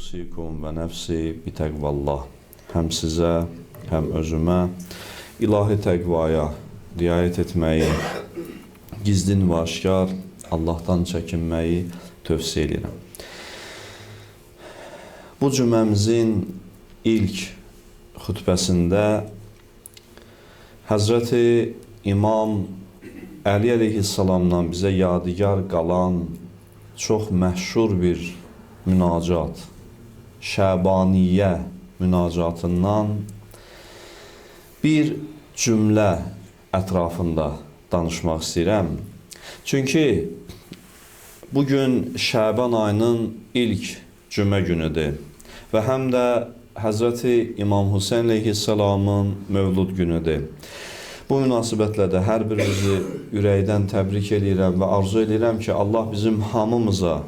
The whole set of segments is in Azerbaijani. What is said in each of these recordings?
Usikum və nəfsi bitəqvallah. Həm sizə, həm özümə ilahi təqvaya riayət etməyi, gizlin və aşkar Allahdan çəkinməyi tövsiyə edirəm. Bu cüməmizin ilk xütbəsində Həzrəti İmam Əli əleyhissalamdan bizə yadigar qalan çox məşhur bir münacat, Şəbaniyyə münacatından bir cümlə ətrafında danışmaq istəyirəm. Çünki bugün Şəban ayının ilk cümə günüdür və həm də Həzrəti İmam Hüseyn əleyhissalamın mövlud günüdür. Bu münasibətlə də hər birinizi ürəkdən təbrik edirəm və arzu edirəm ki, Allah bizim hamımıza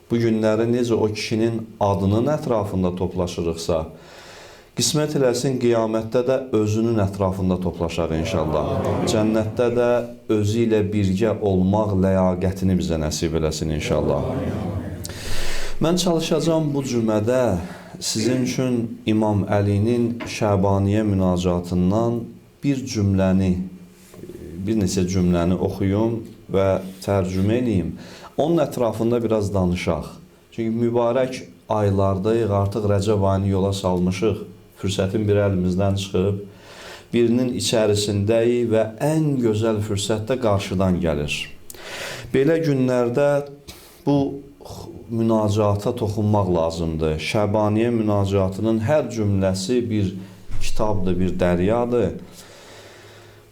bu günləri necə o kişinin adının ətrafında toplaşırıqsa, qismət eləsin qiyamətdə də özünün ətrafında toplaşaq inşallah. Cənnətdə də özü ilə birgə olmaq ləyaqətini bizə nəsib eləsin inşallah. Mən çalışacağım bu cümədə sizin üçün İmam Əlinin Şəbaniyyə münacatından bir neçə cümləni oxuyum və tərcümə edeyim. Onun ətrafında biraz danışaq. Çünki mübarək aylardayıq, artıq Rəcəb ayını yola salmışıq. Fürsətin bir əlimizdən çıxıb, birinin içərisindəyik və ən gözəl fürsət də qarşıdan gəlir. Belə günlərdə bu münacata toxunmaq lazımdır. Şəbaniyyə münacatının hər cümləsi bir kitabdır, bir dəryadır.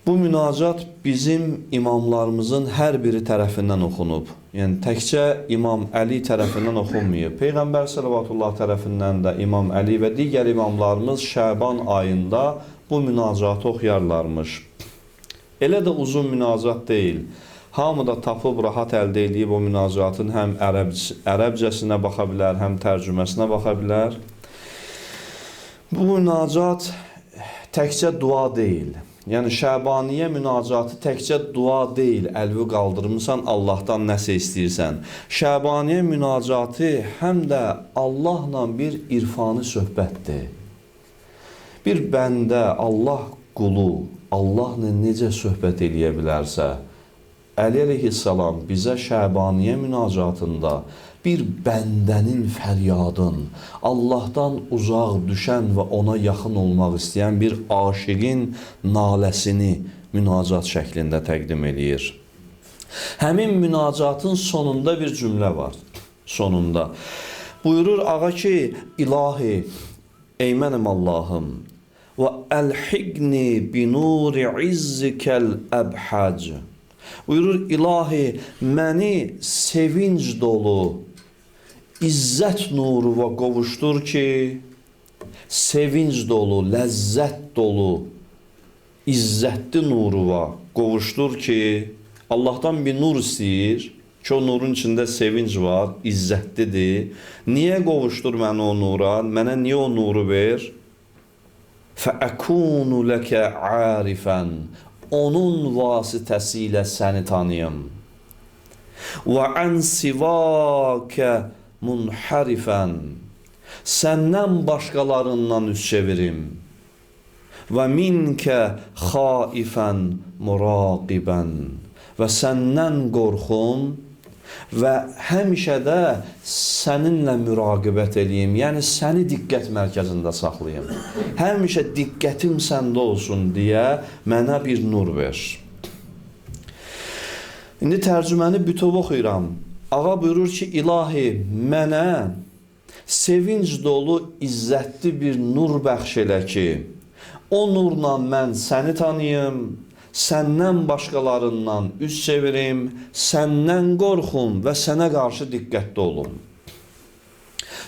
Bu münacat bizim imamlarımızın hər biri tərəfindən oxunub. Yəni, təkcə İmam Əli tərəfindən oxunmayıb. Peyğəmbər sələvatullah tərəfindən də İmam Əli və digər imamlarımız Şəban ayında bu münacatı oxuyarlarmış. Elə də uzun münacat deyil. Hamı da tapıb, rahat əldə edib o münacatın həm ərəbcəsinə baxa bilər, həm tərcüməsinə baxa bilər. Bu münacat təkcə dua deyil. Yəni, Şəbaniyyə münacatı təkcə dua deyil, əlvi qaldırmısan, Allahdan nəsə istəyirsən. Şəbaniyyə münacatı həm də Allahla bir irfani söhbətdir. Bir bəndə, Allah qulu, Allahla necə söhbət eləyə bilərsə, Əli əleyhissalam bizə Şəbaniyyə münacatında bir bəndənin fəryadın, Allahdan uzaq düşən və ona yaxın olmaq istəyən bir aşiqin naləsini münacat şəklində təqdim edir. Həmin münacatın sonunda bir cümlə var. Sonunda. Buyurur ağa ki, İlahi, ey mənim Allahım, və əlhiqni bi nuri izzikəl əbhac. Buyurur, İlahi, məni sevinc dolu, İzzət nuruna qovuşdur ki, sevinc dolu, ləzzət dolu, İzzətli nuruna qovuşdur ki, Allahdan bir nur istəyir ki, o nurun içində sevinc var, İzzətlidir. Niyə qovuşdur məni o nura? Mənə niyə o nuru ver? Fəəkunu ləkə ərifən. Onun vasitəsilə səni tanıyım. Və ən sivəkə munhərifən. Səndən başqalarından üz çevirim. Və minkə xaifən muraqibən. Və səndən qorxum və həmişə də səninlə müraqibət eləyim. Yəni, səni diqqət mərkəzində saxlayım. Həmişə diqqətim səndə olsun deyə mənə bir nur ver. İndi tərcüməni bütöv oxuyuram. Ağa buyurur ki, İlahi, mənə sevinc dolu, izzətli bir nur bəxş elə ki, o nurla mən səni tanıyım, səndən başqalarından üz çevirim, səndən qorxum və sənə qarşı diqqətli olum.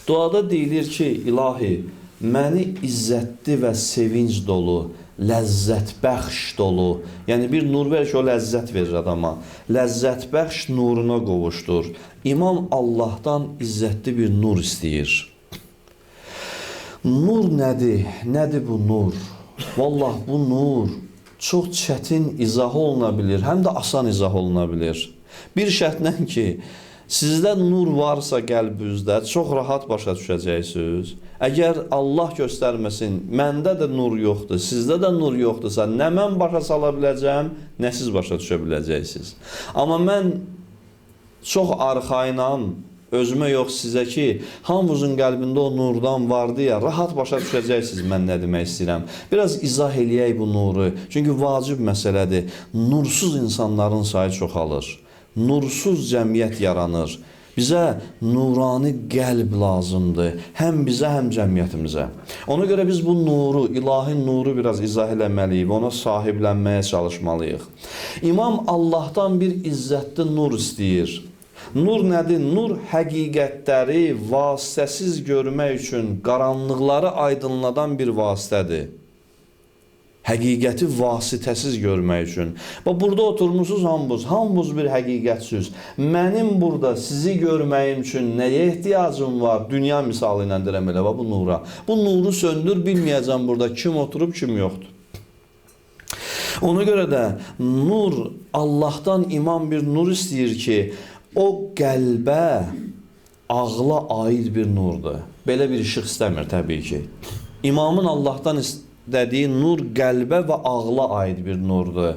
Duada deyilir ki, İlahi, məni izzətli və sevinc dolu, ləzzət bəxş dolu, yəni bir nur ver ki, o ləzzət verir adama, ləzzət bəxş nuruna qovuşdur. İmam Allahdan izzətli bir nur istəyir. Nur nədir? Nədir bu nur? Vallah, bu nur çox çətin izah oluna bilir, həm də asan izah oluna bilir. Bir şərtlə ki, Sizdə nur varsa qəlbinizdə çox rahat başa düşəcəksiniz. Əgər Allah göstərməsin, məndə də nur yoxdur, sizdə də nur yoxdursa, nə mən başa sala biləcəm, nə siz başa düşə biləcəksiniz. Amma mən çox arxayınam, özümə yox sizə ki, hamımızın qəlbində o nurdan vardı ya, rahat başa düşəcəksiniz mən nə demək istəyirəm. Biraz izah eləyək bu nuru, çünki vacib məsələdir. Nursuz insanların sayı çoxalır. Nursuz cəmiyyət yaranır. Bizə nurani qəlb lazımdır. Həm bizə, həm cəmiyyətimizə. Ona görə biz bu nuru, ilahi nuru biraz izah eləməliyik, ona sahiblənməyə çalışmalıyıq. İmam Allahdan bir izzətli nur istəyir. Nur nədir? Nur həqiqətləri vasitəsiz görmək üçün qaranlıqları aydınladan bir vasitədir. Həqiqəti vasitəsiz görmək üçün. Burada oturmuşsunuz hamınız bir həqiqətsiz. Mənim burada sizi görməyim üçün nəyə ehtiyacım var? Dünya misalı ilə deyirəm elə bu nura. Bu nuru söndür, bilməyəcəm burada kim oturub, kim yoxdur. Ona görə də nur, Allahdan imam bir nur istəyir ki, o qəlbə, ağla aid bir nurdur. Belə bir işıq istəmir təbii ki. İmamın Allahdan dediyi nur qəlbə və ağla aid bir nurdur.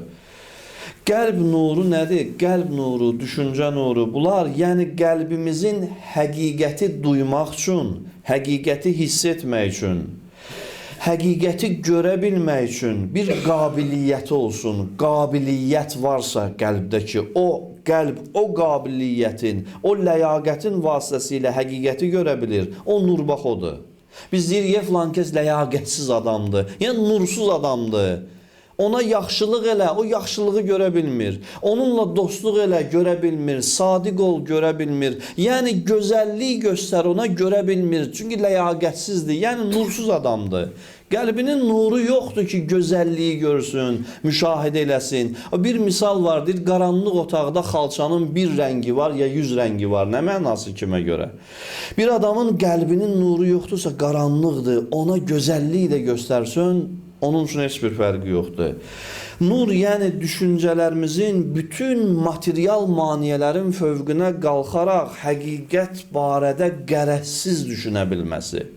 Qəlb nuru nədir? Qəlb nuru, düşüncə nuru, bunlar yəni qəlbimizin həqiqəti duymaq üçün, həqiqəti hiss etmək üçün, həqiqəti görə bilmək üçün bir qabiliyyəti olsun. Qabiliyyət varsa qəlbdəki qəlb o qabiliyyətin, o ləyaqətin vasitəsilə həqiqəti görə bilir. O nur bax odur. Biz deyirik, filan kəs ləyaqətsiz adamdır, yəni nursuz adamdır. Ona yaxşılıq elə, o yaxşılığı görə bilmir. Onunla dostluq elə, görə bilmir. Sadiq ol, görə bilmir. Yəni gözəllik göstər, ona görə bilmir. Çünki ləyaqətsizdir, yəni nursuz adamdır. Qəlbinin nuru yoxdur ki, gözəlliyi görsün, müşahidə eləsin. Bir misal var, deyir, qaranlıq otaqda xalçanın bir rəngi var, ya 100 rəngi var. Nə mənası kimə görə? Bir adamın qəlbinin nuru yoxdursa, qaranlıqdır, ona gözəlliyi də göstərsin, onun üçün heç bir fərqi yoxdur. Nur, yəni düşüncələrimizin bütün material maniyələrin fövqünə qalxaraq həqiqət barədə qərəzsiz düşünə bilməsi.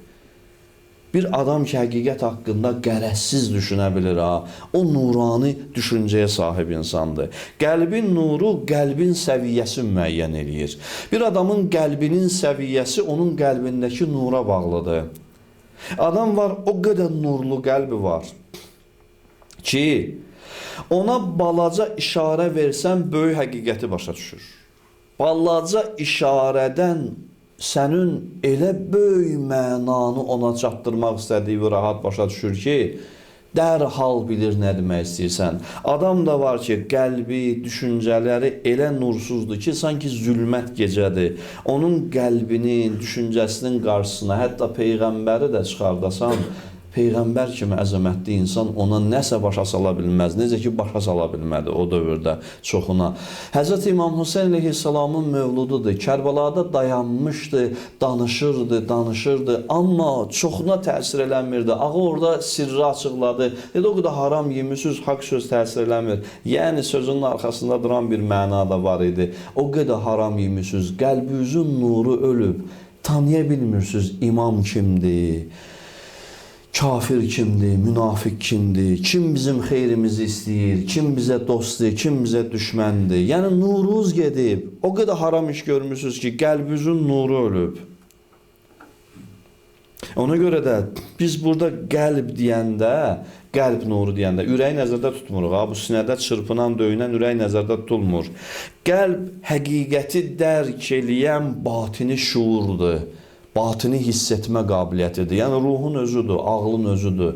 Bir adam ki, həqiqət haqqında qərəzsiz düşünə bilir, o nurani düşüncəyə sahib insandır. Qəlbin nuru qəlbin səviyyəsi müəyyən eləyir. Bir adamın qəlbinin səviyyəsi onun qəlbindəki nura bağlıdır. Adam var, o qədər nurlu qəlbi var ki, ona balaca işarə versən, böyük həqiqəti başa düşür. Balaca işarədən sənin elə böyük mənanı ona çatdırmaq istədiyi rahat başa düşür ki, dərhal bilir nə demək istəyirsən. Adam da var ki, qəlbi, düşüncələri elə nursuzdur ki, sanki zülmət gecədir. Onun qəlbinin, düşüncəsinin qarşısına, hətta Peyğəmbəri də çıxardasan, Peyğəmbər kimi əzəmətli insan ona nəsə başa sala bilməz. Necə ki, başa sala bilmədi o dövrdə çoxuna. Həzrət İmam Hüseyin əleyhissalamın mövlududur. Kərbəlada dayanmışdı, danışırdı. Amma çoxuna təsir eləmirdi. Ağı orada sirri açıqladı. Dedi, o qədər haram yemişsiniz, haqq söz təsir eləmir. Yəni, sözünün arxasında duran bir məna da var idi. O qədər haram yemişsiniz, qəlbinizin nuru ölüb. Tanıya bilmirsiniz, imam kimdir? Kafir kimdir, münafiq kimdir, kim bizim xeyrimizi istəyir, kim bizə dostdur, kim bizə düşməndir. Yəni nurunuz gedib, o qədər haram iş görmürsünüz ki, qəlbinizin nuru ölüb. Ona görə də biz burada qəlb deyəndə, qəlb nuru deyəndə, ürəyi nəzərdə tutmuruq. Bu sinədə çırpınan, döyünən ürək nəzərdə tutulmur. Qəlb həqiqəti dərk eləyən batini şuurdur. Batini hiss etmə qabiliyyətidir. Yəni ruhun özüdür, ağlın özüdür,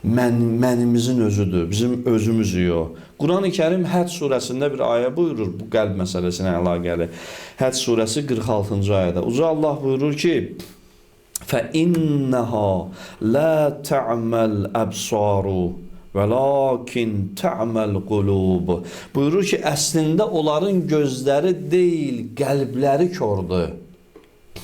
mənimizin özüdür, bizim özümüz yox. Quran-ı Kərim Həc surəsində bir ayə buyurur bu qəlb məsələsinə əlaqəli. Həc surəsi 46-cı ayədə. Uca Allah buyurur ki, فَإِنَّهَا لَا تَعْمَلْ أَبْصَارُ وَلَكِنْ تَعْمَلْ قُلُوبُ. Buyurur ki, əslində onların gözləri deyil, qəlbləri kördür.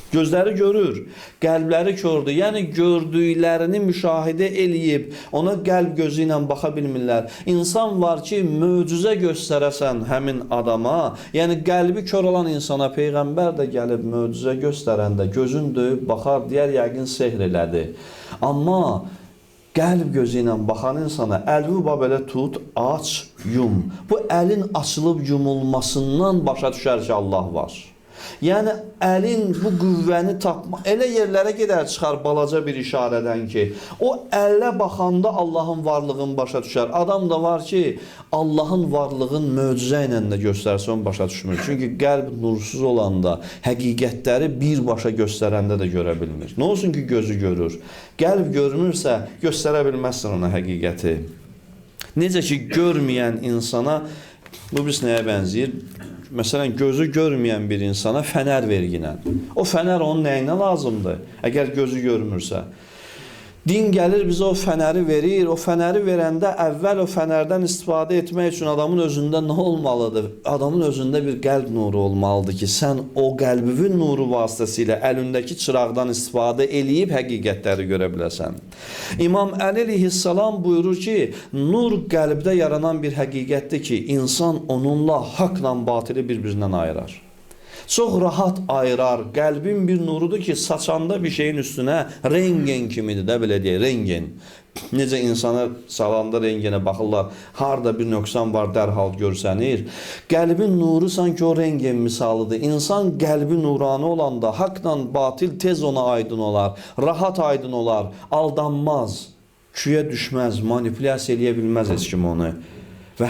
Gözləri görür, qəlbləri kördür. Yəni gördüklərini müşahidə eləyib, ona qəlb gözü ilə baxa bilmirlər. İnsan var ki, möcüzə göstərəsən həmin adama, yəni qəlbi kör olan insana Peyğəmbər də gəlib möcüzə göstərəndə gözün döyüb baxar, deyər yəqin sehr elədi. Amma qəlb gözü ilə baxan insana əlini belə tut, aç, yum. Bu əlin açılıb yumulmasından başa düşər ki, Allah var. Yəni əlin bu qüvvəni tapmaq, elə yerlərə gedər çıxar balaca bir işarədən ki, o ələ baxanda Allahın varlığını başa düşər. Adam da var ki, Allahın varlığını möcüzə ilə də göstərsə onu başa düşmür. Çünki qəlb nursuz olanda həqiqətləri birbaşa göstərəndə də görə bilmir. Nə olsun ki, gözü görür. Qəlb görünürsə, göstərə bilməzsən ona həqiqəti. Necə ki, görməyən insana, bu biz nəyə bənzəyir? Məsələn, gözü görməyən bir insana fənər verginə. O fənər onun nəyinə lazımdır? Əgər gözü görmürsə. Din gəlir bizə o fənəri verir. O fənəri verəndə əvvəl o fənərdən istifadə etmək üçün adamın özündə nə olmalıdır? Adamın özündə bir qəlb nuru olmalıdır ki, sən o qəlbinin nuru vasitəsilə əlindəki çıraqdan istifadə eləyib həqiqətləri görə biləsən. İmam Əli əleyhissalam buyurur ki, nur qəlbdə yaranan bir həqiqətdir ki, insan onunla haqla batili bir-birindən ayırar. Çox rahat ayırar. Qəlbin bir nurudur ki, saçanda bir şeyin üstünə rengen kimidir də, belə deyək, rengen. Necə insana salanda rengenə baxırlar, harada bir nöqsan var, dərhal görsənir. Qəlbin nuru sanki o rengen misalıdır. İnsan qəlbi nuranı olanda haqla batil tez ona aydın olar, rahat aydın olar, aldanmaz, küyə düşməz, manipulyasiya eləyə bilməz heç kim onu. Və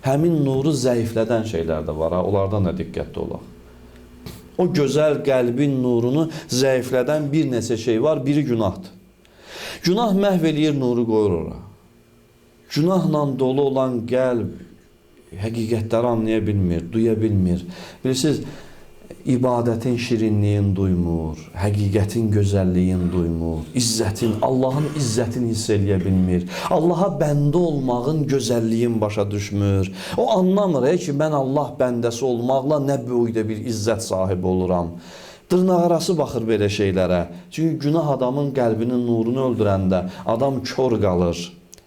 həmin nuru zəiflədən şeylər də var, onlardan da diqqətli olaq. O gözəl qəlbin nurunu zəiflədən bir neçə şey var, biri günahdır. Günah məhv eləyir, nuru qoyur ora. Günahla dolu olan qəlb həqiqətləri anlaya bilmir, duya bilmir. Bilirsiniz, ibadətin şirinliyin duymur, həqiqətin gözəlliyin duymur, izzətin, Allahın izzətini hiss eləyə bilmir, Allaha bəndə olmağın gözəlliyin başa düşmür. O anlamır ki, mən Allah bəndəsi olmaqla nə böyükdə bir izzət sahibi oluram. Dırnaqarası baxır belə şeylərə. Çünki günah adamın qəlbinin nurunu öldürəndə adam kör qalır.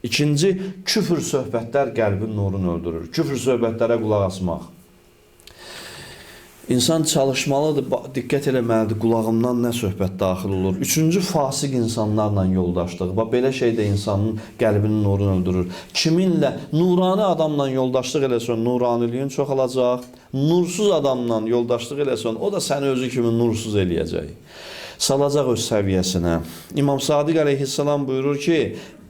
İkinci, küfür söhbətlər qəlbin nurunu öldürür. Küfür söhbətlərə qulaq asmaq. İnsan çalışmalıdır, diqqət eləməlidir, qulağımdan nə söhbət daxil olur. Üçüncü, fasıq insanlarla yoldaşlıq. Belə şey də insanın qəlbinin nurunu öldürür. Kiminlə, nurani adamla yoldaşlıq eləsən, nuraniliyin çoxalacaq. Nursuz adamla yoldaşlıq eləsən, o da səni özü kimi nursuz eləyəcək. Salacaq öz səviyyəsinə. İmam Sadiq əleyhissalam buyurur ki,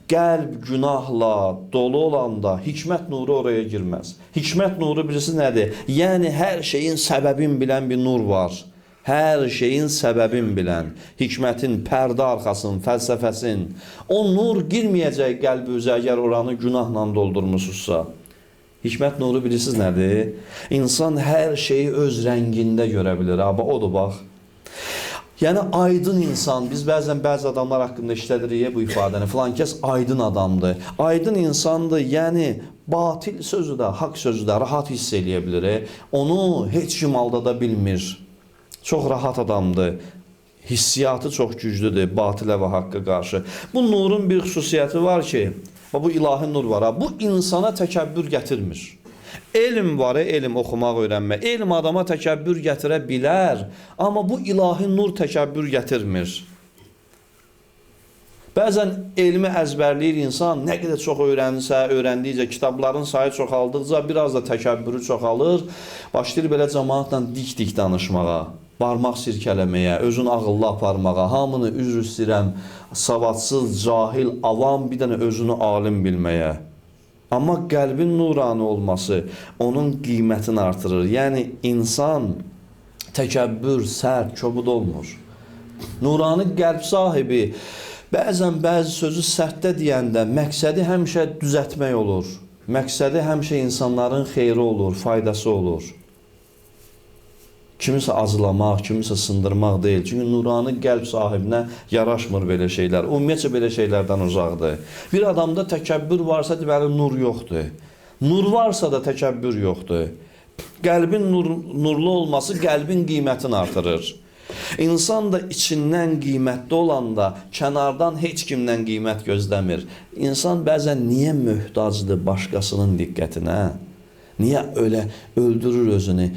qəlb günahla dolu olanda hikmət nuru oraya girməz. Hikmət nuru birisi nədir? Yəni, hər şeyin səbəbin bilən bir nur var. Hər şeyin səbəbin bilən, hikmətin, pərdə arxasın, fəlsəfəsin. O nur girməyəcək qəlbi üzə, əgər oranı günahla doldurmuşsunuzsa. Hikmət nuru bilirsiniz nədir? İnsan hər şeyi öz rəngində görə bilir. Odur, bax. Yəni, aydın insan, biz bəzən bəzi adamlar haqqında işlədirik bu ifadəni, filan kəs aydın adamdır. Aydın insandır, yəni batil sözü də, haqq sözü də rahat hiss eləyə bilir. Onu heç kim aldada bilmir. Çox rahat adamdır. Hissiyatı çox güclüdür batilə və haqqa qarşı. Bu nurun bir xüsusiyyəti var ki, bu ilahi nur var, bu insana təkəbbür gətirmir. Elm var, elm oxumaq, öyrənmək. Elm adama təkəbbür gətirə bilər, amma bu ilahi nur təkəbbür gətirmir. Bəzən elmi əzbərləyir insan, nə qədər çox öyrənsə, öyrəndikcə, kitabların sayı çoxaldıqca biraz da təkəbbürü çoxalır, başlayır belə cəmaatla dik-dik danışmağa, barmaq sirkələməyə, özünü ağıllı aparmağa, hamını üzr istəyirəm, savadsız, cahil, avam, bir dənə özünü alim bilməyə. Amma qəlbin nuranı olması onun qiymətini artırır. Yəni, insan təkəbbür, sərt, kobud olmur. Nurani qəlb sahibi bəzən bəzi sözü sərtdə deyəndə məqsədi həmişə düzətmək olur. Məqsədi həmişə insanların xeyri olur, faydası olur. Kimisə acılamaq, kimisə sındırmaq deyil. Çünki nurani qəlb sahibinə yaraşmır belə şeylər. Ümumiyyətcə belə şeylərdən uzaqdır. Bir adamda təkəbbür varsa, deməli nur yoxdur. Nur varsa da təkəbbür yoxdur. Qəlbin nurlu olması qəlbin qiymətini artırır. İnsan da içindən qiymətli olanda kənardan heç kimdən qiymət gözləmir. İnsan bəzən niyə möhtacdır başqasının diqqətinə? Niyə öyle öldürür özünü?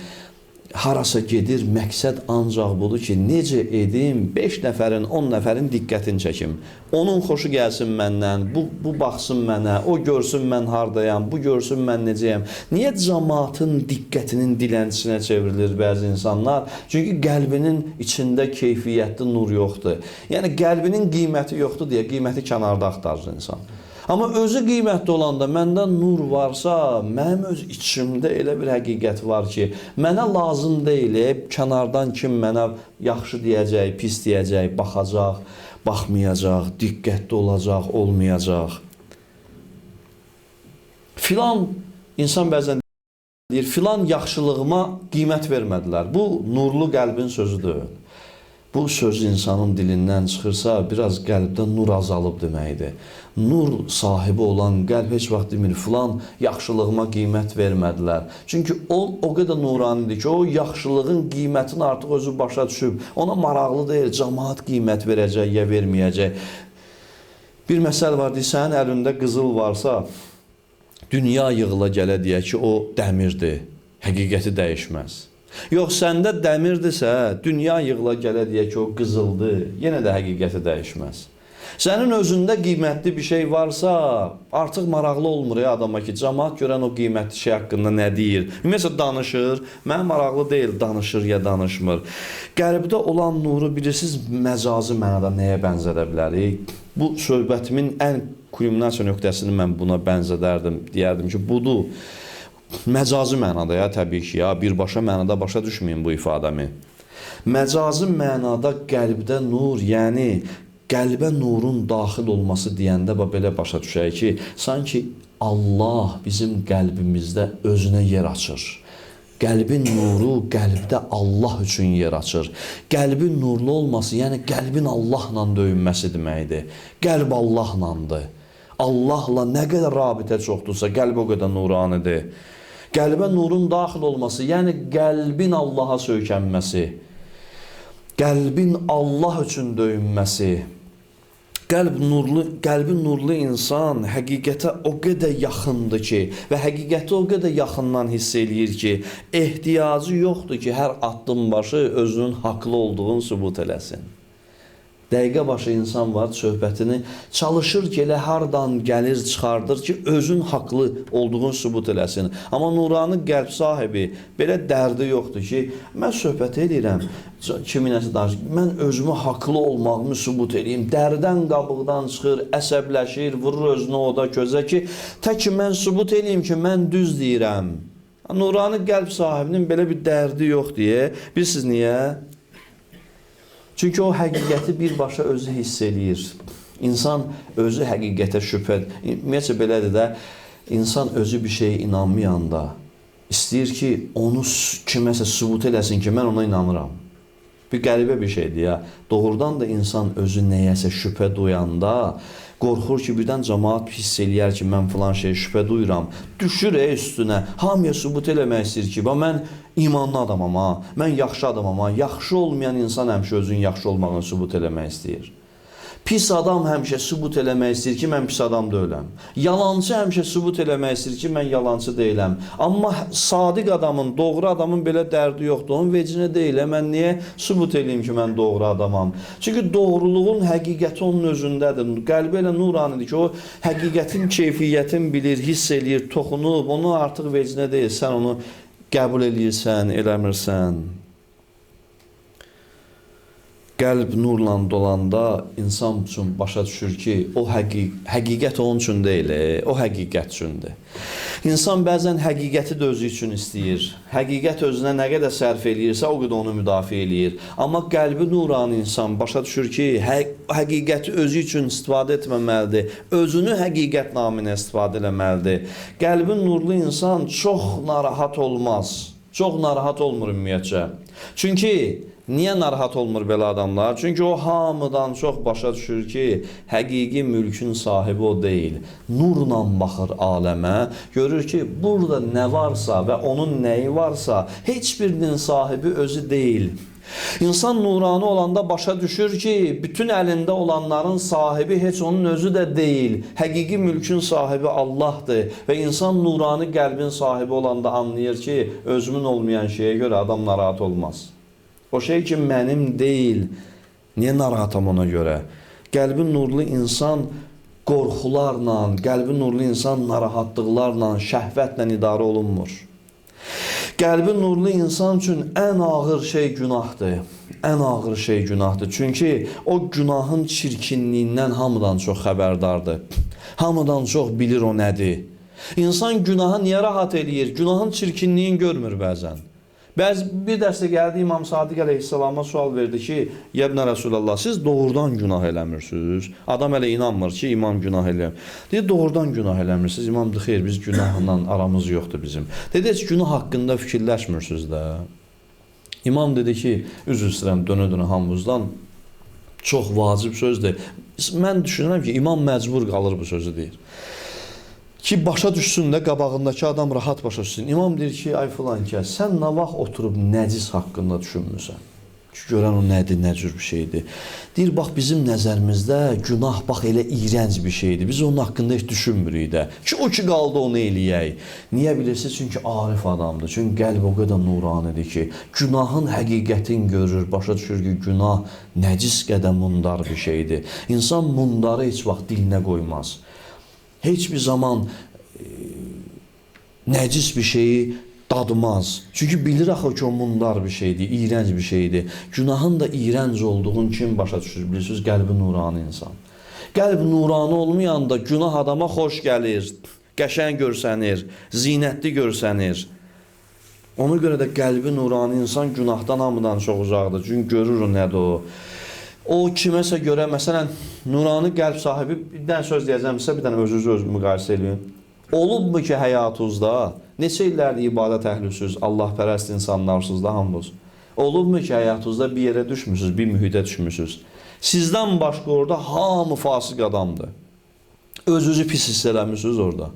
Harasa gedir, məqsəd ancaq budur ki, necə edim 5 nəfərin, 10 nəfərin diqqətini çəkim. Onun xoşu gəlsin məndən, bu baxsın mənə, o görsün mən hardayam, bu görsün mən necəyəm. Niyə cəmaatın diqqətinin dilənçisinə çevrilir bəzi insanlar? Çünki qəlbinin içində keyfiyyətli nur yoxdur. Yəni qəlbinin qiyməti yoxdur deyə qiyməti kənarda axtarır insan. Amma özü qiymətli olanda məndə nur varsa, mənim öz içimdə elə bir həqiqət var ki, mənə lazım deyil, kənardan kim mənə yaxşı deyəcək, pis deyəcək, baxacaq, baxmayacaq, diqqətli olacaq, olmayacaq. Filan insan bəzən deyir, filan yaxşılığıma qiymət vermədilər. Bu nurlu qəlbin sözüdür. Bu söz insanın dilindən çıxırsa, biraz qəlbdə nur azalıb deməkdir. Nur sahibi olan qəlb heç vaxt demir, filan yaxşılığıma qiymət vermədilər. Çünki o qədər nuranidir ki, o yaxşılığın qiymətini artıq özü başa düşüb. Ona maraqlı deyil, cəmaat qiymət verəcək ya verməyəcək. Bir məsəl var, deyir, sənin əlində qızıl varsa, dünya yığıla gələ deyək ki, o dəmirdir, həqiqəti dəyişməz. Yox, səndə dəmirdirsə, dünya yığıla gələ deyək ki, o qızıldır, yenə də həqiqəti dəyişməz. Sənin özündə qiymətli bir şey varsa, artıq maraqlı olmur ya adama ki, cəmaat görən o qiymətli şey haqqında nə deyir? Ümumiyyətlə danışır, mənə maraqlı deyil, danışır ya danışmır. Qəlbdə olan nuru bilirsiniz, məcazi mənada nəyə bənzədə bilərik? Bu söhbətimin ən kulminasiya nöqtəsini mən buna bənzədərdim, deyərdim ki, budur. Məcazi mənada ya, təbii ki, ya, birbaşa mənada başa düşməyin bu ifadəmi. Məcazi mənada qəlbdə nur, yəni qəlbə nurun daxil olması deyəndə belə başa düşək ki, sanki Allah bizim qəlbimizdə özünə yer açır. Qəlbin nuru qəlbdə Allah üçün yer açır. Qəlbin nurlu olması, yəni qəlbin Allahla döyünməsi deməkdir. Qəlb Allahlandır. Allahla nə qədər rabitə çoxdursa, qəlb o qədər nuranidir. Qəlbə nurun daxil olması, yəni qəlbin Allaha söykənməsi, qəlbin Allah üçün döyünməsi, qəlbin nurlu insan həqiqətə o qədər yaxındır ki və həqiqəti o qədər yaxından hiss eləyir ki, ehtiyacı yoxdur ki, hər addım başı özünün haqlı olduğunu sübut eləsin. Dəqiqə başı insan var, söhbətini çalışır ki, elə hardan gəlir, çıxardır ki, özün haqlı olduğunu sübut eləsin. Amma nurani qəlb sahibi belə dərdi yoxdur ki, mən söhbət edirəm, kiminəsə danışır, mən özümü haqlı olmağımı sübut edeyim, dərdən qabıqdan çıxır, əsəbləşir, vurur özünü oda közə ki, tək ki, mən sübut edeyim ki, mən düz deyirəm. Nurani qəlb sahibinin belə bir dərdi yox deyə, bilirsiniz niyə? Çünki o həqiqəti birbaşa özü hiss eləyir. İnsan özü həqiqətə şübhə, ümumiyyətcə belədir də, insan özü bir şeyə inanmayanda istəyir ki, onu kiməsə sübut eləsin ki, mən ona inanıram. Bir qəribə bir şeydir ya. Doğrudan da insan özü nəyəsə şübhə duyanda, qorxur ki, birdən cəmaat hiss eləyər ki, mən filan şey şübhə duyuram. Düşür üstünə, hamıya sübut eləmək istəyir ki, mən imanlı adamam, mən yaxşı adamam, yaxşı olmayan insan həmişə özünün yaxşı olmağını sübut eləmək istəyir. Pis adam həmişə sübut eləmək istəyir ki, mən pis adam deyiləm. Yalancı həmişə sübut eləmək istəyir ki, mən yalancı deyiləm. Amma sadiq adamın, doğru adamın belə dərdi yoxdur. Onun vecinə deyil, mən niyə sübut eləyim ki, mən doğru adamam? Çünki doğruluğun həqiqəti onun özündədir. Qəlbi elə nuranidir ki, o həqiqətin keyfiyyətini bilir, hiss eləyir, toxunub, onu artıq vecinə deyil. Sən onu qəbul eləyirsən, eləmirsən. Qəlb nurla dolanda insan üçün başa düşür ki, o həqiqət onun üçün deyil, o həqiqət üçündür. İnsan bəzən həqiqəti də özü üçün istəyir. Həqiqət özünə nə qədər sərf eləyirsə, o qədər onu müdafiə eləyir. Amma qəlbi nuran insan başa düşür ki, həqiqəti özü üçün istifadə etməməlidir. Özünü həqiqət naminə istifadə eləməlidir. Qəlbi nurlu insan çox narahat olmaz. Çox narahat olmur ümumiyyətcə. Çünki Niyə narahat olmur belə adamlar? Çünki o hamıdan çox başa düşür ki, həqiqi mülkün sahibi o deyil. Nurla baxır aləmə, görür ki, burada nə varsa və onun nəyi varsa, heç birinin sahibi özü deyil. İnsan nurani olanda başa düşür ki, bütün əlində olanların sahibi heç onun özü də deyil. Həqiqi mülkün sahibi Allahdır və insan nurani qəlbin sahibi olanda anlayır ki, özümün olmayan şeyə görə adam narahat olmaz. O şey ki, mənim deyil, niyə narahatam ona görə? Qəlbi nurlu insan qorxularla, qəlbi nurlu insan narahatlıqlarla, şəhvətlə idarə olunmur. Qəlbi nurlu insan üçün ən ağır şey günahdır. Ən ağır şey günahdır. Çünki o günahın çirkinliyindən hamıdan çox xəbərdardır. Hamıdan çox bilir o nədir. İnsan günaha niyə rahat eləyir? Günahın çirkinliyini görmür bəzən. Bir dəstə gəldi, İmam Sadiq əleyhissalama sual verdi ki, Yəbnə Rəsulallah, siz doğrudan günah eləmirsiniz. Adam hələ inanmır ki, imam günah eləmir. Deyir, doğrudan günah eləmirsiniz. İmam deyir, xeyr, biz günahla aramız yoxdur bizim. Dedi, heç günah haqqında fikirləşmirsiniz də. İmam dedi ki, üzr istəyirəm, dönə-dönə hamımızdan, çox vacib sözdür. Mən düşünürəm ki, imam məcbur qalır bu sözü deyir. Ki başa düşsün də qabağındakı adam rahat başa düşsün. İmam deyir ki, ay filan ki, sən nə vaxt oturub nəcis haqqında düşünmürsən? Ki, görən o nədir, nə cür bir şeydir. Deyir, bax, bizim nəzərimizdə günah, bax, elə iyrənc bir şeydir. Biz onun haqqında heç düşünmürük də. Ki, o ki, qaldı onu eləyək. Niyə bilirsiniz? Çünki arif adamdır. Çünki qəlb o qədər nuranidir ki, günahın həqiqətini görür, başa düşür ki, günah nəcis qədər mundar bir şeydir. İnsan mundarı heç vaxt dilinə qoymaz. Heç bir zaman nəcis bir şeyi dadmaz. Çünki bilir axı ki, o mundar bir şeydir, iyrənc bir şeydir. Günahın da iyrənc olduğunu kim başa düşür? Bilirsiniz, qəlbi nurani insan. Qəlb nurani olmayanda günah adama xoş gəlir, qəşəng görsənir, zinətli görsənir. Ona görə də qəlbi nurani insan günahdan hamıdan çox uzaqdır. Çünki görür o nədir o. O kiməsə görə, məsələn, nurani qəlb sahibi, bir dənə söz deyəcəm sizə, bir dənə özünüzü müqayisə edin. Olubmu ki, həyatınızda neçə illərdir ibadət əhlüsüz, Allahpərəst insanlarsınız da hamınız. Olubmu ki, həyatınızda bir yerə düşmüsünüz, bir mühitə düşmüsünüz. Sizdən başqa orada hamı fasıq adamdır. Özünüzü pis hiss eləmişsiniz orada.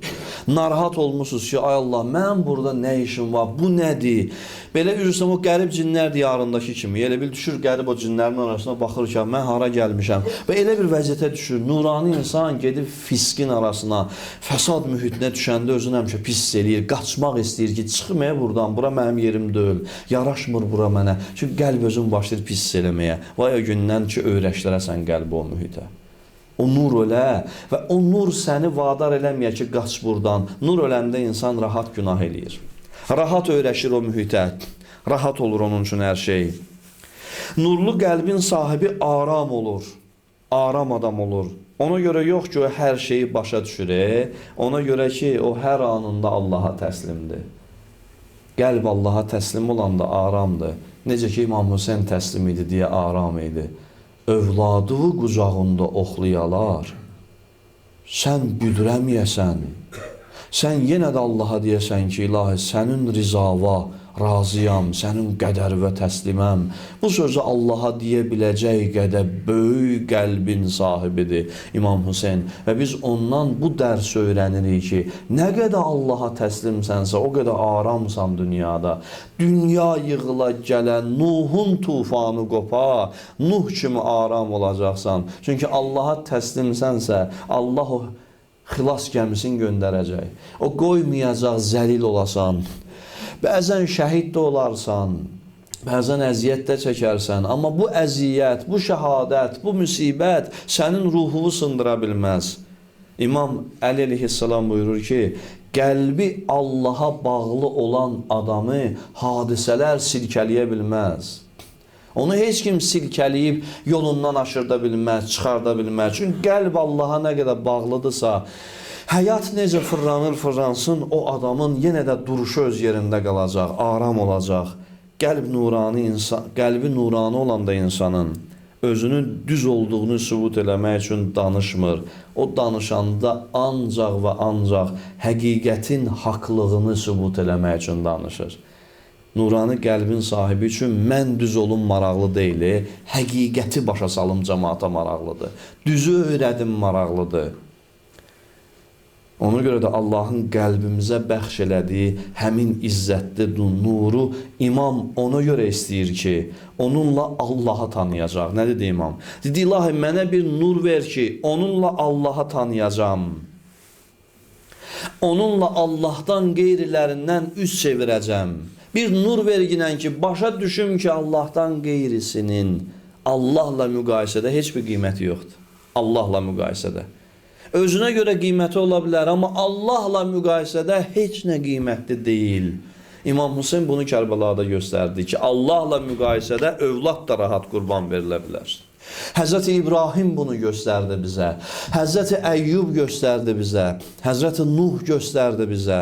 Narahat olmuşsunuz ki, ay Allah, mən burada nə işim var, bu nədir? Belə üzürsəm o qərib cinlər diyarındakı kimi. Elə bil düşür qərib o cinlərin arasına baxır ki, mən hara gəlmişəm. Və elə bir vəziyyətə düşür. Nurani insan gedib fiskin arasına, fəsad mühitinə düşəndə özünü həmişə pis eləyir, qaçmaq istəyir ki, çıxmaya buradan, bura mənim yerim deyil, yaraşmır bura mənə. Çünki qəlb özün başlayır pis eləməyə. Vay o gündən ki, öyrəşdirəsən qəlbi o mühitə. O nur ölə və o nur səni vadar eləməyə ki, qaç buradan. Nur öləndə insan rahat günah eləyir. Rahat öyrəşir o mühitə. Rahat olur onun üçün hər şey. Nurlu qəlbin sahibi aram olur. Aram adam olur. Ona görə yox ki, o hər şeyi başa düşür. Ona görə ki, o hər anında Allaha təslimdir. Qəlb Allaha təslim olanda aramdır. Necə ki, İmam Hüseyin təslim idi deyə aram idi. Övladı qucağında oxlayalar, sən büdürəməyəsən, sən yenə də Allaha deyəsən ki, ilahi, sənin rizava razıyam, sənin qədərvə təsliməm. Bu sözü Allaha deyə biləcək qədər böyük qəlbin sahibidir İmam Hüseyin. Və biz ondan bu dərs öyrənirik ki, nə qədər Allaha təslimsənsə, o qədər aramsan dünyada. Dünya yığıla gələn Nuhun tufanı qopa, Nuh kimi aram olacaqsan. Çünki Allaha təslimsənsə, Allah o xilas gəmisini göndərəcək. O qoymayacaq zəlil olasan. Bəzən şəhid də olarsan, bəzən əziyyət də çəkərsən, amma bu əziyyət, bu şəhadət, bu müsibət sənin ruhunu sındıra bilməz. İmam Əli əleyhissalam buyurur ki, qəlbi Allaha bağlı olan adamı hadisələr silkələyə bilməz. Onu heç kim silkələyib yolundan aşırda bilməz, çıxarda bilməz. Çünki qəlb Allaha nə qədər bağlıdırsa, həyat necə fırlanır-fırlansın, o adamın yenə də duruşu öz yerində qalacaq, aram olacaq. Qəlbi nurani olanda insanın özünün düz olduğunu sübut eləmək üçün danışmır. O danışanda ancaq və ancaq həqiqətin haqlığını sübut eləmək üçün danışır. Nurani qəlbin sahibi üçün mən düz olum maraqlı deyil, həqiqəti başa salım cəmaata maraqlıdır. Düzü öyrədim maraqlıdır. Ona görə də Allahın qəlbimizə bəxş elədiyi həmin izzətli nuru imam ona görə istəyir ki, onunla Allahı tanıyacaq. Nə dedi imam? Dedi, ilahi, mənə bir nur ver ki, onunla Allahı tanıyacam. Onunla Allahdan qeyrilərindən üz çevirəcəm. Bir nur verginən ki, başa düşüm ki, Allahdan qeyrisinin Allahla müqayisədə heç bir qiyməti yoxdur. Allahla müqayisədə. Özünə görə qiyməti ola bilər, amma Allahla müqayisədə heç nə qiymətli deyil. İmam Hüseyin bunu Kərbəlada göstərdi ki, Allahla müqayisədə övlad da rahat qurban verilə bilər. Həzrəti İbrahim bunu göstərdi bizə. Həzrəti Əyyub göstərdi bizə. Həzrəti Nuh göstərdi bizə.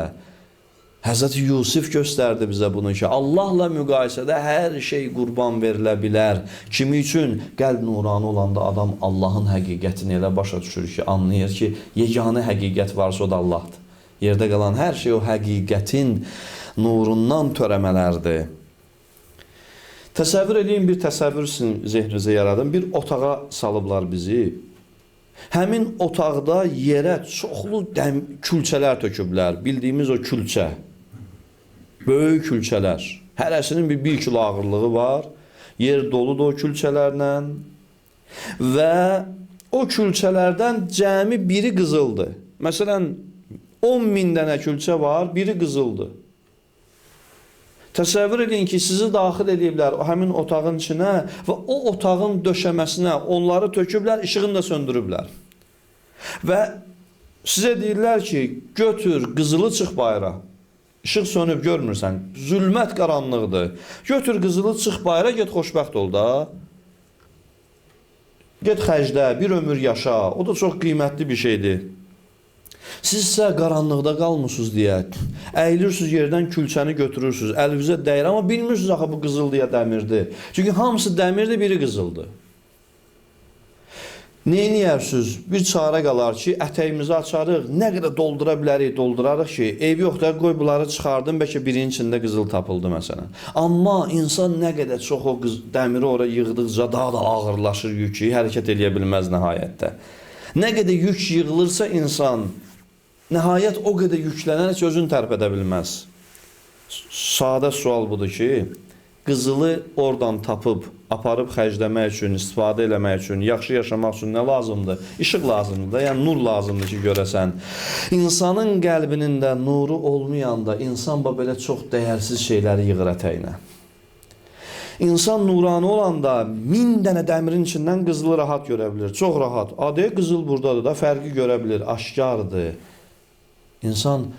Həzrəti Yusuf göstərdi bizə bunu ki, Allahla müqayisədə hər şey qurban verilə bilər. Kimi üçün? Qəlb nuranı olanda adam Allahın həqiqətini elə başa düşür ki, anlayır ki, yeganə həqiqət varsa o da Allahdır. Yerdə qalan hər şey o həqiqətin nurundan törəmələrdir. Təsəvvür edin, bir təsəvvür zehninizə yaradım. Bir otağa salıblar bizi. Həmin otaqda yerə çoxlu külçələr töküblər. Bildiyimiz o külçə. Böyük külçələr. Hərəsinin bir kilo ağırlığı var. Yer doludur o külçələrlə. Və o külçələrdən cəmi biri qızıldır. Məsələn, 10.000 dənə külçə var, biri qızıldır. Təsəvvür edin ki, sizi daxil ediblər həmin otağın içinə və o otağın döşəməsinə onları töküblər, işığını da söndürüblər. Və sizə deyirlər ki, götür qızılı çıx bayıra. İşıq sönüb görmürsən, zülmət qaranlıqdır. Götür qızılı çıx bayıra, get xoşbəxt ol da. Get xərcdə, bir ömür yaşa, o da çox qiymətli bir şeydir. Siz isə qaranlıqda qalmısınız deyə, əyilirsiniz yerdən külçəni götürürsünüz, əlinizə dəyir, amma bilmirsiniz axı bu qızıldır ya dəmirdir. Çünki hamısı dəmirdir, biri qızıldır. Neyniyərsiniz? Bir çarə qalar ki, ətəyimizi açarıq, nə qədər doldura bilərik, doldurarıq ki, ev yoxdur, qoy bunları çıxardım, bəlkə birinin içində qızıl tapıldı məsələn. Amma insan nə qədər çox o dəmiri oraya yığdıqca daha da ağırlaşır yükü, hərəkət eləyə bilməz nəhayətdə. Nə qədər yük yığılırsa insan, nəhayət o qədər yüklənər ki, özünü tərpədə bilməz. Sadə sual budur ki, qızılı oradan tapıb, aparıb xərcləmək üçün, istifadə eləmək üçün, yaxşı yaşamaq üçün nə lazımdır? İşıq lazımdır da, yəni nur lazımdır ki, görəsən. İnsanın qəlbinin də nuru olmayanda, insan belə çox dəyərsiz şeyləri yığır ətəyinə. İnsan nuranı olanda 1000 dənə dəmirin içindən qızılı rahat görə bilir, çox rahat. Adı qızıl buradadır da, fərqi görə bilir, aşkardır. İnsan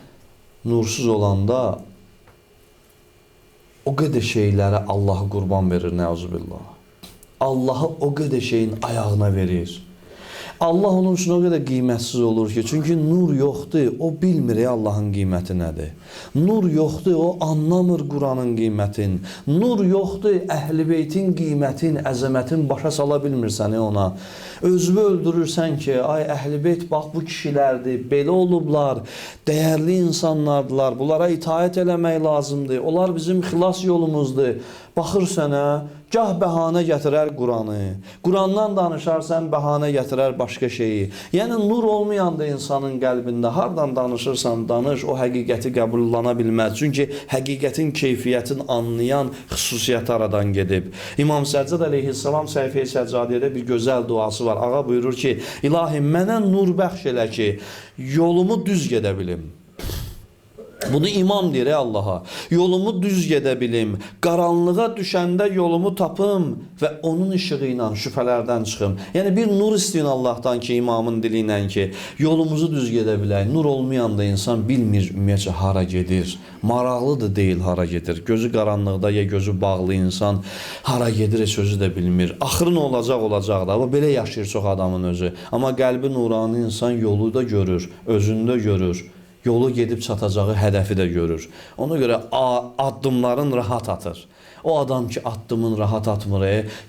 nursuz olanda o qədər şeylərə Allahı qurban verir, nəuzubillah. Allahı o qədər şeyin ayağına verir. Allah onun üçün o qədər qiymətsiz olur ki, çünki nur yoxdur, o bilmir Allahın qiyməti nədir. Nur yoxdur, o anlamır Quranın qiymətin. Nur yoxdur, Əhl-i Beytin qiymətin, əzəmətin başa sala bilmirsən ona. Özünü öldürürsən ki, ay Əhl-i Beyt bax bu kişilərdir, belə olublar, dəyərli insanlardılar, bunlara itaət eləmək lazımdır, onlar bizim xilas yolumuzdur. Baxır sənə, gah bəhanə gətirər Quranı, Qurandan danışarsan, bəhanə gətirər başqa şeyi. Yəni, nur olmayanda insanın qəlbində hardan danışırsan, danış, o həqiqəti qəbullana bilməz. Çünki həqiqətin keyfiyyətini anlayan xüsusiyyəti aradan gedib. İmam Səccad əleyhissalam səhifə-i səccadiyədə bir gözəl duası var. Ağa buyurur ki, ilahi, mənə nur bəxş elə ki, yolumu düz gedə bilim. Bunu imam deyir Allaha. Yolumu düz gedə bilim, qaranlığa düşəndə yolumu tapım və onun işığı ilə şübhələrdən çıxım. Yəni bir nur istəyin Allahdan ki, imamın dili ilə ki, yolumuzu düz gedə bilək. Nur olmayanda insan bilmir ümumiyyətcə hara gedir. Maraqlıdır deyil hara gedir. Gözü qaranlıqda ya gözü bağlı insan hara gedir sözü də bilmir. Axırı nə olacaq olacaq da. Amma belə yaşayır çox adamın özü. Amma qəlbi nuranı insan yolu da görür, özündə görür. Yolu gedib çatacağı hədəfi də görür. Ona görə addımların rahat atır. O adam ki, addımın rahat atmır,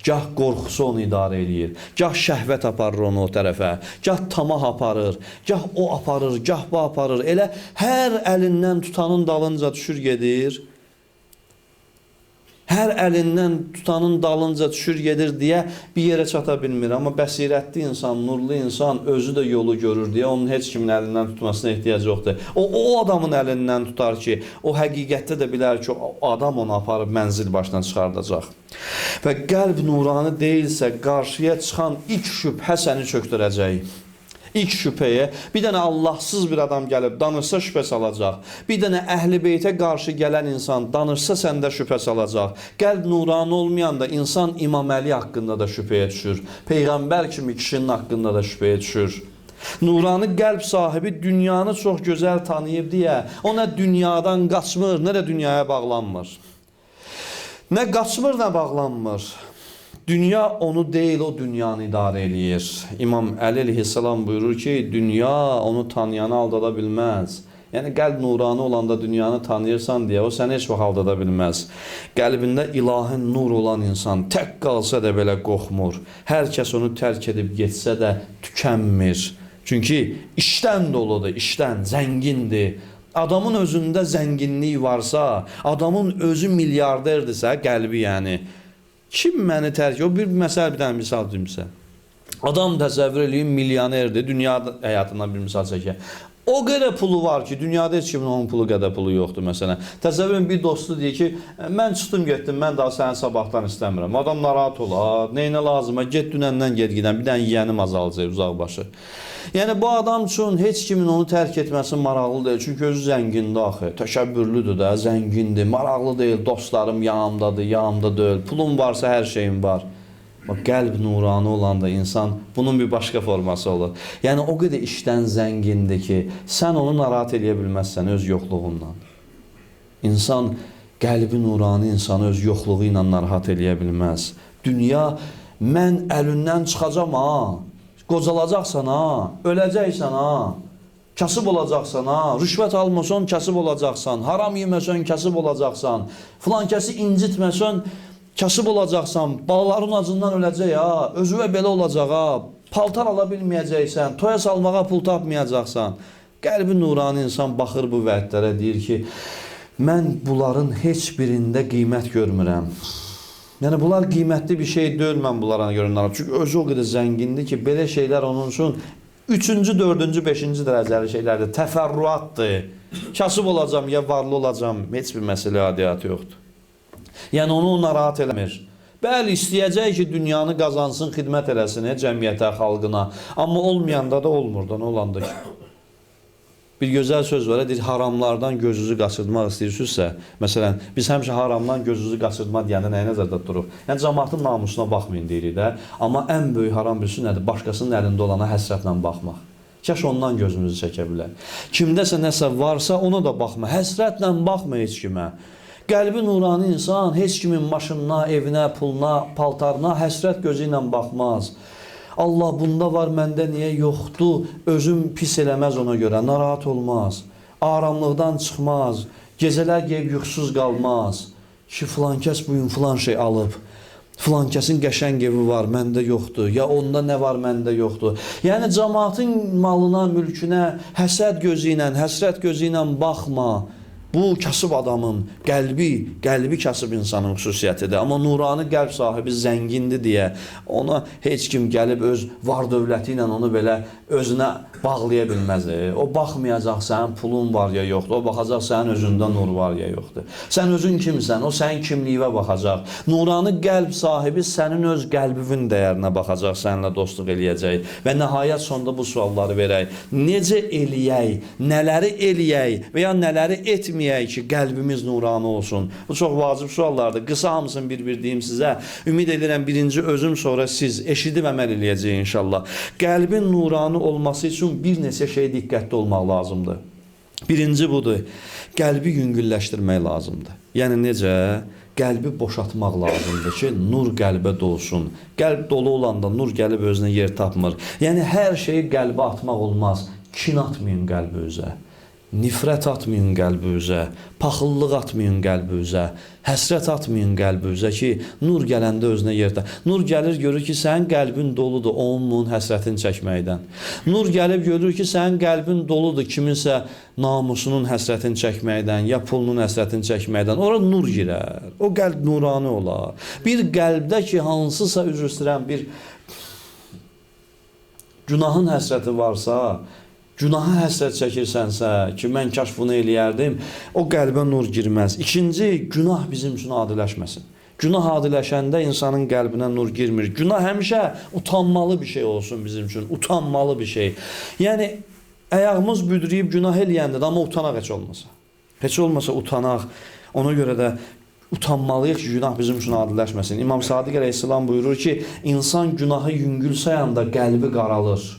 gah qorxusu onu idarə edir, gah şəhvət aparır onu o tərəfə, gah tamah aparır, gah o aparır, gah bu aparır. Elə hər əlindən tutanın dalınca düşür gedir. Hər əlindən tutanın dalınca düşür gedir deyə bir yerə çata bilmir. Amma bəsirətli insan, nurlu insan özü də yolu görür deyə onun heç kimin əlindən tutmasına ehtiyac yoxdur. O adamın əlindən tutar ki, o həqiqətdə də bilər ki, o adam onu aparıb mənzil başına çıxardacaq. Və qəlb nuranı deyilsə, qarşıya çıxan ilk şübhə səni çökdürəcək. İlk şübhəyə bir dənə Allahsız bir adam gəlib danışsa şübhə salacaq. Bir dənə əhl-i beytə qarşı gələn insan danışsa səndə şübhə salacaq. Qəlb nuranı olmayanda insan İmam Əli haqqında da şübhəyə düşür. Peyğəmbər kimi kişinin haqqında da şübhəyə düşür. Nuranı qəlb sahibi dünyanı çox gözəl tanıyıb deyə o nə dünyadan qaçmır, nə də dünyaya bağlanmır. Nə qaçmır, nə bağlanmır. Dünya onu deyil, o dünyanı idarə eləyir. İmam Əli əleyhissalam buyurur ki, dünya onu tanıyanı aldada bilməz. Yəni, qəlb nuranı olanda dünyanı tanıyırsan deyə o səni heç vaxt aldada bilməz. Qəlbində ilahi nur olan insan tək qalsa da belə qorxmur. Hər kəs onu tərk edib getsə də tükənmir. Çünki işdən doludur, işdən, zəngindir. Adamın özündə zənginlik varsa, adamın özü milyarderdirsə, qəlbi yəni, kim məni tərk? O bir məsələ, bir dənə misal deyimsə. Adam təsəvvür edin, milyonerdir, dünya həyatından bir misal çəkək. O qədər pulu var ki, dünyada heç kimin onun pulu qədər pulu yoxdur məsələn. Təsəvvür edin, bir dostu deyir ki, mən çıxdım getdim, mən daha səni sabahdan istəmirəm. Adam narahat olar, neyinə lazım, get dünəndən get gidən, bir dənə yiyənim azalacaq uzaqbaşı. Yəni bu adam üçün heç kimin onu tərk etməsi maraqlı deyil. Çünki özü zəngindir axı, təşəbbürlüdür də, zəngindir, maraqlı deyil, dostlarım yanımdadır, yanımda deyil, pulum varsa hər şeyim var. Bax, qəlb nuranı olanda insan bunun bir başqa forması olur. Yəni o qədər işdən zəngindir ki, sən onu narahat edə bilməzsən öz yoxluğundan. İnsan, qəlbi nuranı insanı öz yoxluğu ilə narahat edə bilməz. Dünya, mən əlindən çıxacam ha, qocalacaqsan ha, öləcəksən ha, kasıb olacaqsan ha, rüşvət almasan kasıb olacaqsan, haram yeməsən kasıb olacaqsan, filan kəsi incitməsən kasıb olacaqsan, balaların acından öləcək ha, özüvə belə olacaq ha, paltar ala bilməyəcəksən, toya salmağa pul tapmayacaqsan. Qəlbi nuranı insan baxır bu vədlərə, deyir ki, mən bunların heç birində qiymət görmürəm. Yəni bunlar qiymətli bir şey deyil, mən bunlara görə. Çünki özü o qədər zəngindir ki, belə şeylər onun üçün 3-cü, 4-cü, 5-ci dərəcəli şeylərdir, təfərrüatdır. Kasıb olacam, ya varlı olacam, heç bir məsələ adiyyatı yoxdur. Yəni onu narahat eləmir. Bəli, istəyəcək ki, dünyanı qazansın, xidmət eləsin, cəmiyyətə, xalqına. Amma olmayanda da olmur da, nə olanda ki. Bir gözəl söz var, deyir, haramlardan gözünüzü qaçırtmaq istəyirsinizsə, məsələn, biz həmişə haramdan gözünüzü qaçırtma deyəndə nəyə nəzərdə duruq? Yəni, cəmaatın namusuna baxmayın deyirik də, amma ən böyük haram birisi nədir? Başqasının əlində olana həsrətlə baxmaq. Kaş ondan gözünüzü çəkə bilər. Kimdəsə nəsə varsa, ona da baxma, həsrətlə baxma heç kimə. Qəlbi nuranı insan heç kimin maşınına, evinə, puluna, paltarına həsrət gözü ilə baxmaz. Allah bunda var, məndə niyə yoxdur, özüm pis eləməz ona görə, narahat olmaz, aramlıqdan çıxmaz, gecələr geyib yuxusuz qalmaz ki, filan kəs bugün filan şey alıb, filan kəsin qəşəng evi var, məndə yoxdur, ya onda nə var, məndə yoxdur. Yəni, cəmaatın malına, mülkünə həsəd gözü ilə, həsrət gözü ilə baxma. Bu, kasıb adamın, qəlbi kasıb insanın xüsusiyyətidir. Amma nuranı qəlb sahibi zəngindir deyə ona heç kim gəlib öz var dövləti ilə onu belə özünə bağlaya bilməz. O baxmayacaq sənin pulun var ya yoxdur, o baxacaq sənin özündə nur var ya yoxdur. Sən özün kimsən, o sənin kimliyinə baxacaq. Nuranı qəlb sahibi sənin öz qəlbinin dəyərinə baxacaq, səninlə dostluq eləyəcək. Və nəhayət sonda bu sualları verək. Necə eləyək, nələri eləyək və ya nələri etməyək ki, qəlbimiz nuranı olsun? Bu çox vacib suallardır. Qısa hamısını bir-bir deyim sizə. Ümid edirəm birinci özüm, sonra siz eşidib əməl eləyəcək inşallah. Qəlbin nuranı olması üçün bir neçə şey diqqətli olmaq lazımdır. Birinci budur, qəlbi yüngülləşdirmək lazımdır. Yəni necə? Qəlbi boşaltmaq lazımdır ki, nur qəlbə dolsun. Qəlb dolu olanda nur gəlib özünə yer tapmır. Yəni hər şeyi qəlbə atmaq olmaz. Kin atmayın qəlbi özə. nifrət atmayın qəlbinizə, paxıllıq atmayın qəlbinizə, həsrət atmayın qəlbinizə ki, nur gələndə özünə yerdə. Nur gəlir, görür ki, sənin qəlbin doludur onun həsrətini çəkməkdən. Nur gəlib görür ki, sənin qəlbin doludur kiminsə namusunun həsrətini çəkməkdən, ya pulunun həsrətini çəkməkdən. Ora nur girər, o qəlb nurani olar. Bir qəlbdə ki, hansısa üzr istəyirəm, bir günahın həsrəti varsa, günaha həsrət çəkirsənsə ki, mən kaş bunu eləyərdim, o qəlbə nur girməz. İkinci, günah bizim üçün adiləşməsin. Günah adiləşəndə insanın qəlbinə nur girmir. Günah həmişə utanmalı bir şey olsun bizim üçün, utanmalı bir şey. Yəni, ayağımız büdrəyib günah eləyəndə, amma utanaq heç olmasa. Heç olmasa utanaq. Ona görə də utanmalıyıq ki, günah bizim üçün adiləşməsin. İmam Sadiq əleyhissalam buyurur ki, insan günahı yüngül sayanda qəlbi qaralır.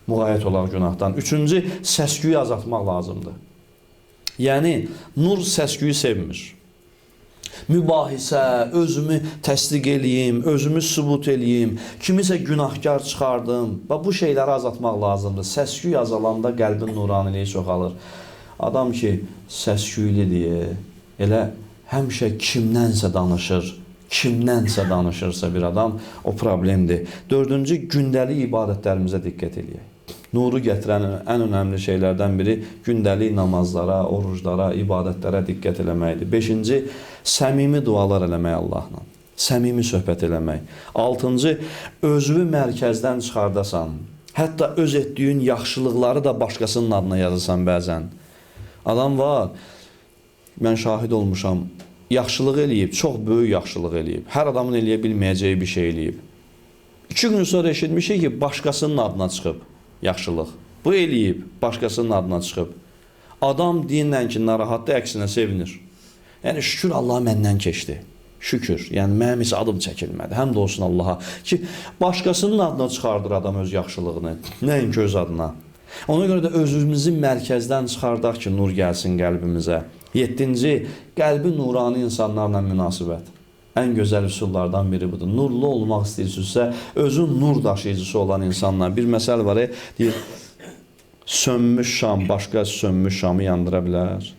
Müğayət olaq günahdan. Üçüncü, səsküyü azaltmaq lazımdır. Yəni, nur səsküyü sevmir. Mübahisə, özümü təsdiq eləyim, özümü sübut eləyim, kimisə günahkar çıxardım. Bu şeyləri azaltmaq lazımdır. Səsküyü azalanda qəlbin nuraniliyi çoxalır. Adam ki, səsküylüdür, elə həmişə kimdənsə danışır, kimdənsə danışırsa bir adam, o problemdir. Dördüncü, gündəlik ibadətlərimizə diqqət eləyək. Nuru gətirən ən önəmli şeylərdən biri gündəlik namazlara, oruclara, ibadətlərə diqqət eləməkdir. Beşinci, səmimi dualar eləmək Allahla. Səmimi söhbət eləmək. Altıncı, özünü mərkəzdən çıxardasan. Hətta öz etdiyin yaxşılıqları da başqasının adına yazırsan bəzən. Adam var, mən şahid olmuşam, yaxşılıq eləyib, çox böyük yaxşılıq eləyib. Hər adamın eləyə bilməyəcəyi bir şey eləyib. 2 gün sonra eşitmişik ki, başqasının adına çıxıb yaxşılıq. Bu eləyib, başqasının adına çıxıb. Adam deyinlə ki, narahatdır, əksinə sevinir. Yəni, şükür Allah məndən keçdi. Şükür, yəni mənim heç adım çəkilmədi. Həmd olsun Allaha ki, başqasının adına çıxardır adam öz yaxşılığını, nəinki öz adına. Ona görə də özümüzü mərkəzdən çıxardaq ki, nur gəlsin qəlbimizə. 7-ci, qəlbi nurani insanlarla münasibət. Ən gözəl üsullardan biri budur. Nurlu olmaq istəyirsinizsə, özün nur daşıyıcısı olan insanlar. Bir məsəl var, deyir, sönmüş şam başqa sönmüş şamı yandıra bilər.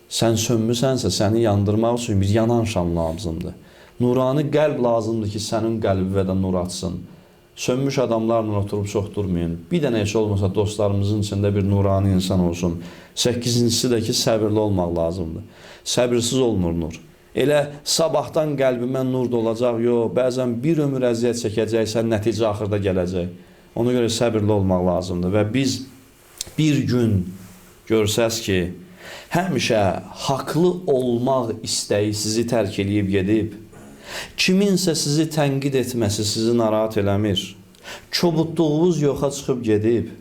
Sən sönmüsənsə, səni yandırmaq üçün bir yanan şam lazımdır. Nurani qəlb lazımdır ki, sənin qəlbivə də nur atsın. Sönmüş adamlarla oturub çox durmayın. Bir dənə heç olmasa dostlarımızın içində bir nurani insan olsun. 8-incisi də ki, səbirli olmaq lazımdır. Səbirsiz olmur nur. Elə sabahdan qəlbimə nur dolacaq, yox, bəzən bir ömür əziyyət çəkəcəksən, nəticə axırda gələcək. Ona görə səbirli olmaq lazımdır və biz bir gün görsəz ki, həmişə haqlı olmaq istəyi sizi tərk eləyib gedib, kiminsə sizi tənqid etməsi sizi narahat eləmir, kobudluğunuz yoxa çıxıb gedib,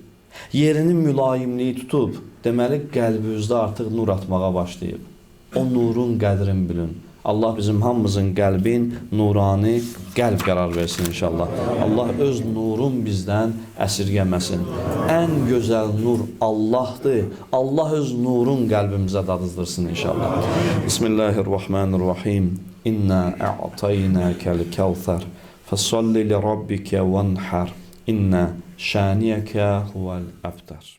yerini mülayimliyi tutub, deməli qəlbinizdə artıq nur atmağa başlayıb. O nurun qədrini bilin. Allah bizim hamımızın qəlbin nurani qəlb qərar versin inşallah. Allah öz nurun bizdən əsirgəməsin. Ən gözəl nur Allahdır. Allah öz nurun qəlbimizə dadızdırsın inşallah. Bismillahirrahmanirrahim. İnna a'taynakal kevser. Fasalli li rabbike vanhar. İnna şaniyeke huvel abtar.